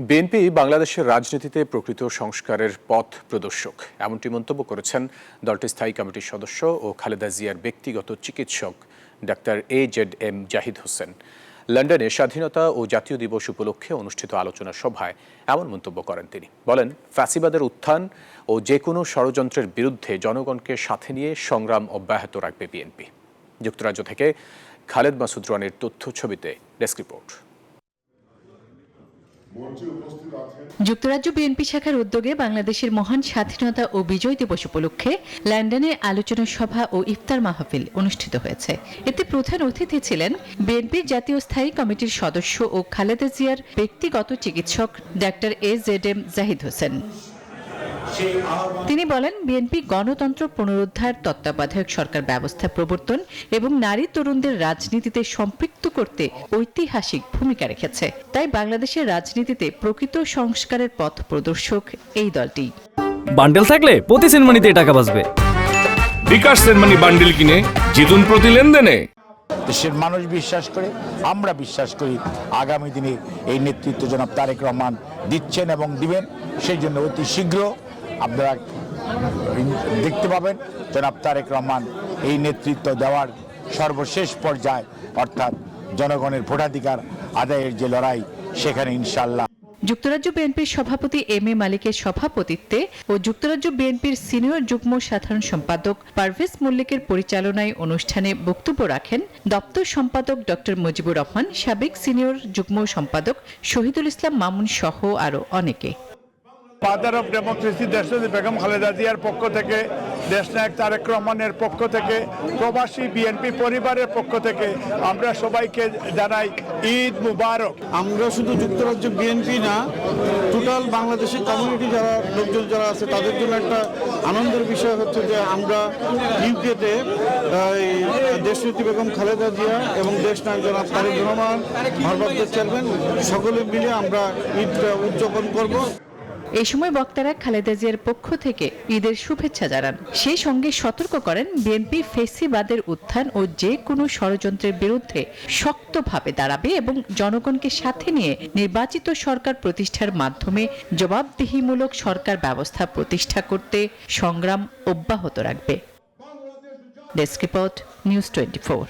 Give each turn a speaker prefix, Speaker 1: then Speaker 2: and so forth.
Speaker 1: BNP বাংলাদেশের রাজনীতিতে প্রকৃত সংস্কারের পথ প্রদর্শক, এমনটি মন্তব্য করেছেন দলটির স্থায়ী কমিটির সদস্য ও খালেদা জিয়ার ব্যক্তিগত চিকিৎসক ডাক্তার AZM জাহিদ হোসেন। লন্ডনে স্বাধীনতা ও জাতীয় দিবস উপলক্ষে অনুষ্ঠিত আলোচনা সভায় এমন মন্তব্য করেন তিনি। বলেন, ফ্যাসিবাদের উত্থান ও যে কোনো ষড়যন্ত্রের বিরুদ্ধে জনগণকে সাথে নিয়ে সংগ্রাম অব্যাহত রাখবে বিএনপি। যুক্তরাজ্য থেকে খালেদ মাসুদ রানের তথ্য ছবিতে ডেস্ক রিপোর্ট।
Speaker 2: যুক্তরাজ্য বিএনপি শাখার উদ্যোগে বাংলাদেশের মহান স্বাধীনতা ও বিজয় দিবস উপলক্ষে লন্ডনে আলোচনা সভা ও ইফতার মাহফিল অনুষ্ঠিত হয়েছে। এতে প্রধান অতিথি ছিলেন বিএনপির জাতীয় স্থায়ী কমিটির সদস্য ও খালেদা জিয়ার ব্যক্তিগত চিকিৎসক ডাক্তার AZM জাহিদ হোসেন। তিনি বলেন, বিএনপি গণতন্ত্র পুনরুদ্ধার, তত্ত্বাবধায়ক সরকার ব্যবস্থা প্রবর্তন এবং নারী তরুণদের রাজনীতিতে সম্পৃক্ত করতে ঐতিহাসিক ভূমিকা রেখেছে। তাই বাংলাদেশের রাজনীতিতে প্রকৃত সংস্কারের পথ প্রদর্শক এই দলটি।
Speaker 3: বান্ডেল থাকলে প্রতি সেনমানিতে টাকা বাঁচবে।
Speaker 4: বিকাশ সেনমানি বান্ডেল কিনে জিতুন প্রতি লেনদেনে।
Speaker 5: দেশের মানুষ বিশ্বাস করে, আমরা বিশ্বাস করি আগামী দিনে এই নেতৃত্ব জনাব তারেক রহমান দিচ্ছেন এবং দিবেন। সেই জন্য অতি শীঘ্র আপনারা দেখতে পাবেন জনাব তারেক রহমান এই নেতৃত্ব দেওয়ার সর্বশেষ পর্যায়ে, অর্থাৎ জনগণের ভোটাধিকার আদায়ের যে লড়াই, সেখানে ইনশাআল্লাহ।
Speaker 2: যুক্তরাজ্য বিএনপির সভাপতি M.A. মালিকের সভাপতিত্বে ও যুক্তরাজ্য বিএনপির সিনিয়র যুগ্ম সাধারণ সম্পাদক পারভেজ মল্লিকের পরিচালনায় অনুষ্ঠানে বক্তব্য রাখেন দপ্তর সম্পাদক ডক্টর মুজিবুর রহমান, সাবেক সিনিয়র যুগ্ম সম্পাদক শহীদুল ইসলাম মামুন সহ আরও অনেকে।
Speaker 6: ফাদার অফ ডেমোক্রেসি দেশনেত্রী বেগম খালেদা জিয়ার পক্ষ থেকে, দেশনায়ক তারেক রহমানের পক্ষ থেকে, প্রবাসী বিএনপি পরিবারের পক্ষ থেকে আমরা সবাইকে জানাই ঈদ মুবারক।
Speaker 7: আমরা শুধু যুক্তরাজ্য বিএনপি না, টোটাল বাংলাদেশের কমিউনিটি যারা লোকজন যারা আছে তাদের জন্য একটা আনন্দের বিষয় হচ্ছে যে আমরা ইউকেতে দেশনেত্রী বেগম খালেদা জিয়া এবং দেশনায়ক জনাব তারেক রহমান, ভারপ্রাপ্ত চেয়ারম্যান, সকলে মিলে আমরা ঈদটা উদযাপন করব।
Speaker 2: এই সময় বক্তারা খালেদা জিয়ার পক্ষ থেকে ঈদের শুভেচ্ছা জানান। সেই সঙ্গে সতর্ক করেন, বিএনপি ফ্যাসিবাদের উত্থান ও যে কোনো ষড়যন্ত্রের বিরুদ্ধে শক্তভাবে দাঁড়াবে এবং জনগণকে সাথে নিয়ে নির্বাচিত সরকার প্রতিষ্ঠার মাধ্যমে জবাবদিহিমূলক সরকার ব্যবস্থা প্রতিষ্ঠা করতে সংগ্রাম অব্যাহত রাখবে। Desk report, news 24।